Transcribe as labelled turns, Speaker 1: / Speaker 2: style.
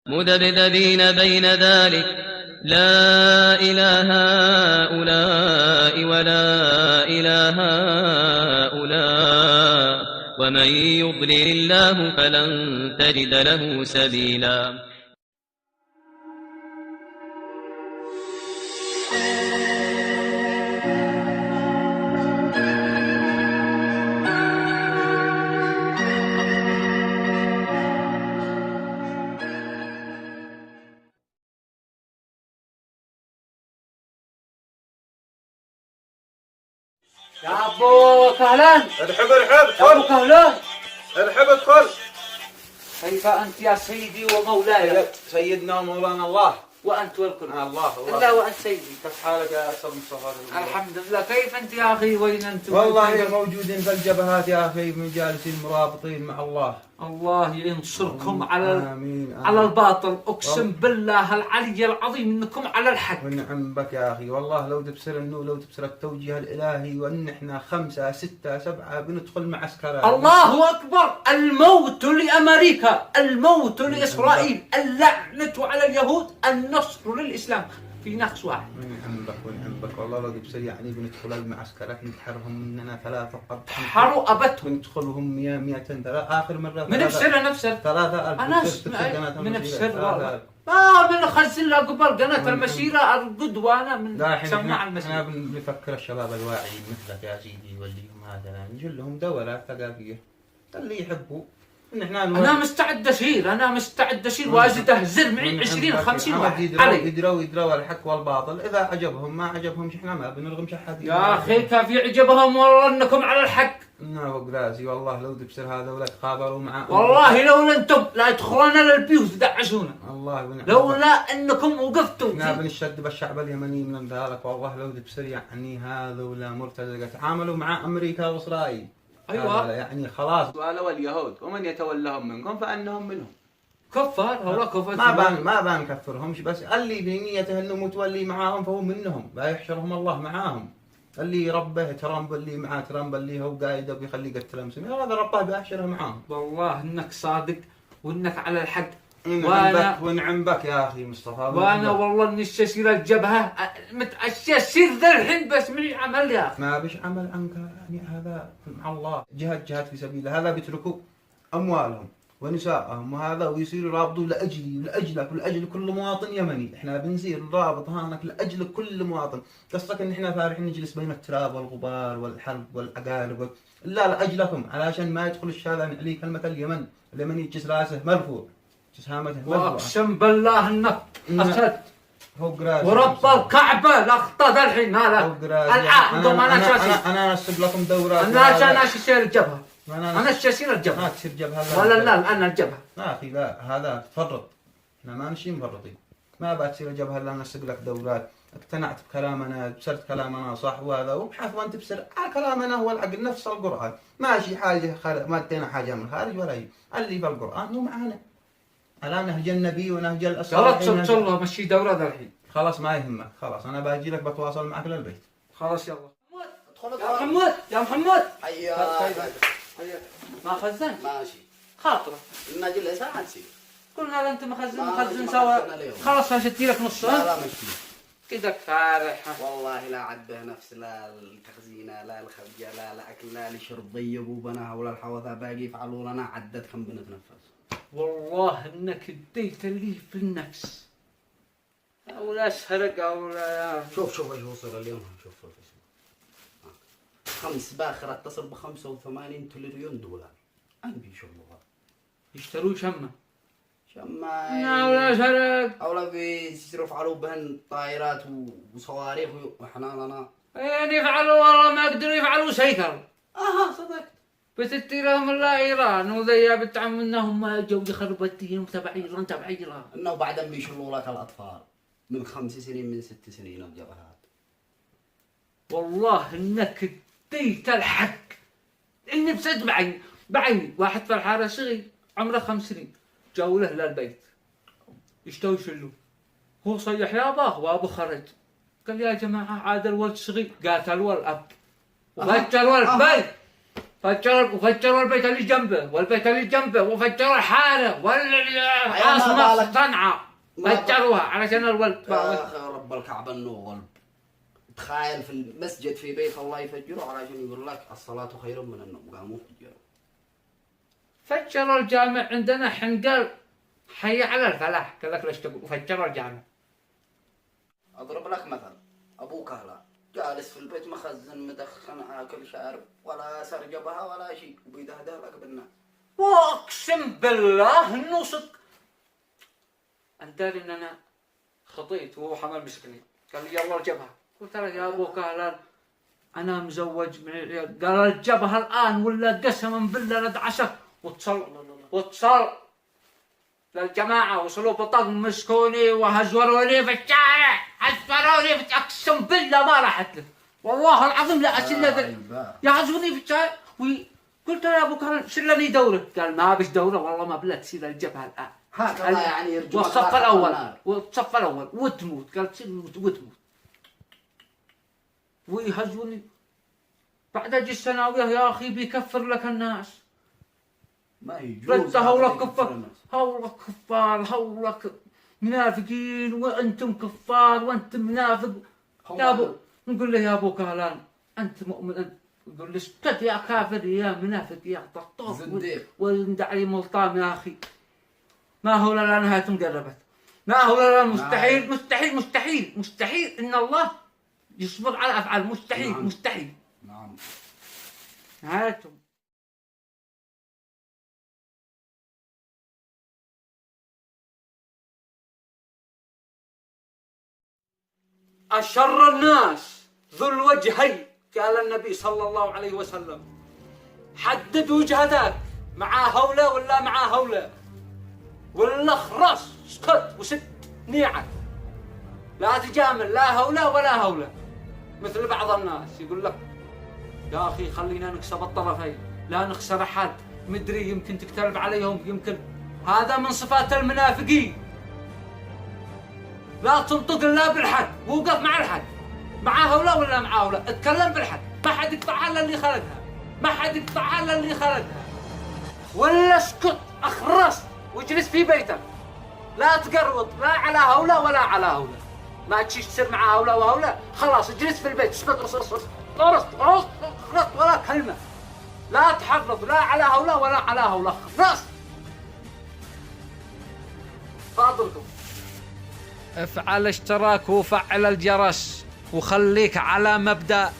Speaker 1: مذبذبين بين ذلك لا إله هؤلاء ولا إله هؤلاء ومن يضلل الله فلن تجد له سبيلا.
Speaker 2: يا ابو كهلان،
Speaker 3: ارحب ارحب
Speaker 2: يا ابو كهلان،
Speaker 3: ارحب ادخل.
Speaker 2: كيف انت يا سيدي ومولاي؟
Speaker 3: سيدنا ومولانا الله.
Speaker 2: وانت والكل.
Speaker 3: الله
Speaker 2: لا وانت سيدي.
Speaker 3: كيف حالك يا استاذ مصطفى؟
Speaker 2: الحمد لله. كيف انت يا اخي؟ وين انتم؟
Speaker 3: والله موجودين في الجبهات يا اخي، مجالسين مرابطين مع الله.
Speaker 2: الله ينصركم على
Speaker 3: آمين.
Speaker 2: على الباطل. اقسم بالله العلي العظيم انكم على الحق.
Speaker 3: ونعم بك يا اخي، والله لو تبصر النور، لو تبصر التوجيه الالهي، وان احنا 5 6 7 بندخل معسكرات.
Speaker 2: الله اكبر. الموت لامريكا، الموت لاسرائيل، اللعنه على اليهود، النصر للاسلام، في نقص واحد.
Speaker 3: ونعم بك ونعم بك، والله لو تبصر يعني بندخل المعسكرات نتحرهم مننا 3
Speaker 2: حروا ابتهم.
Speaker 3: ندخلهم 100 200 اخر مره
Speaker 2: من بسرها نفسها
Speaker 3: 3000.
Speaker 2: انا من بسر والله من خزن له قبل قناه المسيره القدوه. انا من سماع المسيره.
Speaker 3: احنا بنفكر الشباب الواعيين مثلك يا سيدي، نوليهم هذا، نجيب لهم دورات ثقافيه اللي يحبوا. انا
Speaker 2: مستعد اشيل، وازيد اهزر معي 20 50 واحد علي.
Speaker 3: يدروا الحق والباطل، اذا عجبهم ما عجبهمش احنا ما بنرغم شحات.
Speaker 2: يا اخي كيف يعجبهم والله انكم على الحق.
Speaker 3: فوق راسي والله، لو تبصر هذا ولا تخابروا معاه،
Speaker 2: والله لولا انتم لا يدخلون للبيوت يدعسونا.
Speaker 3: الله
Speaker 2: لولا انكم وقفتوا.
Speaker 3: احنا بنشد بالشعب اليمني من ذلك، والله لو تبصر يعني هذا ولا مرتزقه تعاملوا مع امريكا واسرائيل.
Speaker 2: ايوه
Speaker 3: يعني خلاص. والوا اليهود ومن يتولهم منكم فانهم منهم.
Speaker 2: كفار والله كفار.
Speaker 3: ما بنكفرهمش، بس اللي بنيته انه متولي معاهم فهو منهم، لا يحشرهم الله معاهم. اللي يربه ترامب، اللي معاه ترامب اللي هو قايده بيخليه يقتل المسلمين، هذا ربه بيحشره معاهم.
Speaker 2: والله انك صادق وانك على الحق.
Speaker 3: ونعم بك يا اخي مصطفى.
Speaker 2: وانا والله اني استشير الجبهه، استشير ذا الحين بس من عمل يا اخي.
Speaker 3: ما بش عمل عنك يعني، هذا مع الله جهاد في سبيل الله. هذا بيتركوا اموالهم ونساءهم وهذا ويصيروا يرابطوا لاجلك ولاجل كل مواطن يمني. احنا بنصير نرابط هانك لاجل كل مواطن. قصدك ان احنا فارحين نجلس بين التراب والغبار والحرب والعقارب؟ لا لاجلكم، علشان ما يدخل الشاذان عليه كلمه اليمني يجلس راسه مرفوع، جسامته مرفوعه.
Speaker 2: واقسم بالله انك اسد
Speaker 3: فوق راسي
Speaker 2: ورب الكعبه الاخطا الحين. هذا العهد.
Speaker 3: انا انسب لكم دورات.
Speaker 2: انا اشير الجبهه. انا اشير الجبهه.
Speaker 3: ما تصير جبهه
Speaker 2: ولا لا انا الجبهه
Speaker 3: يا اخي. لا هذا تفرط، احنا ما نشي مفرطين. ما بتصير جبهه الا نسب لك دورات. اقتنعت بكلامنا، بسرت كلامنا صح وهذا، وابحث وانت تبصر كلامنا هو العقل نفس القران، ماشي حاجه ما ادينا حاجه من الخارج ولا هي. اللي في القران هو معانا على نهج النبي ونهج الصالحين.
Speaker 2: خلاص الله مشي دوره ذا الحين.
Speaker 3: خلاص ما يهمك، خلاص انا باجي لك بتواصل معك للبيت.
Speaker 2: خلاص يلا. يا محمد
Speaker 4: حياك.
Speaker 2: ما خزنت؟
Speaker 4: ماشي
Speaker 2: خاطره
Speaker 4: المجلس ساعة تصير.
Speaker 2: قلنا له انت مخزن سوا. خلاص هشتي لك نص.
Speaker 4: لا مشكلة
Speaker 2: كذا فارحة.
Speaker 4: والله لا عد به نفس، لا التخزينة لا الخبجة لا الأكل لا لشرب ضيقوا بنا ولا الحوثة باقي يفعلوا لنا عدد كم بنتنفس.
Speaker 2: والله انك اديت لي في النفس. او لا سرق او لا.
Speaker 4: شوف ايش وصل اليوم. شوف 5 باخرة تصل ب85 تريليون دولار. عندي شغل
Speaker 2: يشتروا شمة
Speaker 4: ولا
Speaker 2: سرق
Speaker 4: او لا بيصرف علو بهن طائرات وصواريخ واحنا لنا
Speaker 2: يعني يفعلوا والله ما يقدروا يفعلوا سيكل.
Speaker 4: صدقت.
Speaker 2: بتتيرهم الله ايران وذي بتعم انهم ما جو يخربوا الدين تبع ايران
Speaker 4: انه بعدين بيشلوا لك الاطفال من 5 سنين من 6 سنين الجبهات.
Speaker 2: والله انك اديت الحق. اني بصدق بعيني واحد في الحاره صغير عمره 5 سنين جاوا له للبيت يشتوا يشلوا. هو صيح ياباه وابو خرج قال يا جماعه عاد الولد صغير. قاتل الاب وقتل الولد بل وفجروا البيت اللي جنبه والبيت اللي جنبه وفجروا الحارة والعاصمة صنعاء فجروها علشان الولد.
Speaker 4: يا أخي رب الكعبة إنه غلب. تخيل في المسجد في بيت الله يفجره علشان يقول لك الصلاة خير من النوم، قاموا فجروا.
Speaker 2: فجروا الجامع عندنا حنقال حي على الفلاح، قال لك ليش تقول وفجروا الجامع.
Speaker 4: أضرب لك مثل، أبوك هلا جالس في البيت مخزن مدخن آكل شارب ولا سرجبها ولا شيء وبيدهده لك بالناس.
Speaker 2: واقسم بالله انه صدق. انت ان انا خطيت وهو حمل مسكني قال لي يلا الجبهه، قلت له يا ابو كهلان انا مزوج من العيال، قال الجبهه الان ولا قسما بالله لدعسه واتصل للجماعه وصلوا بطاقم مسكوني وهزوروني في الشارع، هزوروني في اقسم بالله ما راحت له والله العظيم لا اسل يعزوني في الشارع. قلت له يا ابو كهلان سر لي دوره، قال ما بش دوره والله ما بلا تصير الجبهه الان
Speaker 4: هكذا يعني يرجو
Speaker 2: والصف الاول وتموت، قال تصير وتموت ويهزوني. بعد اجي الثانويه يا اخي بيكفر لك الناس،
Speaker 4: ما يجوز
Speaker 2: هولك كفار هولك كفار هولك منافقين وانتم كفار وانتم منافق. يا ابو نقول له يا ابو كهلان انت مؤمن، يقول لي اسكت يا كافر يا منافق يا طاطوف وندعي ملطام يا اخي. ما هو لا نهايتهم قربت، ما هو لا مستحيل مستحيل مستحيل مستحيل ان الله يصبر على افعال مستحيل. نعم. مستحيل.
Speaker 4: نعم.
Speaker 2: نهايتهم. أشر الناس ذو الوجهين، قال النبي صلى الله عليه وسلم حدد وجهتك مع هؤلاء ولا مع هؤلاء، ولا خلاص اسكت وسد نيعك، لا تجامل لا هؤلاء ولا هؤلاء. مثل بعض الناس يقول لك يا أخي خلينا نكسب الطرفين لا نخسر أحد، مدري يمكن تكترب عليهم يمكن. هذا من صفات المنافقين. لا تنطق الا بالحق ووقف مع الحق، مع هؤلاء ولا مع هؤلاء، اتكلم بالحق، ما حد يقطعها الا اللي خلقها، ما حد يقطعها الا اللي خلقها. ولا اسكت اخرس واجلس في بيتك، لا تقرط لا على هؤلاء ولا على هؤلاء، ما تجيش تصير مع هؤلاء وهؤلاء، خلاص اجلس في البيت اسكت خلاص ولا كلمه، لا تحرض لا على هؤلاء ولا على هؤلاء، خلاص. فاضلكم افعل اشتراك وفعل الجرس وخليك على مبدأ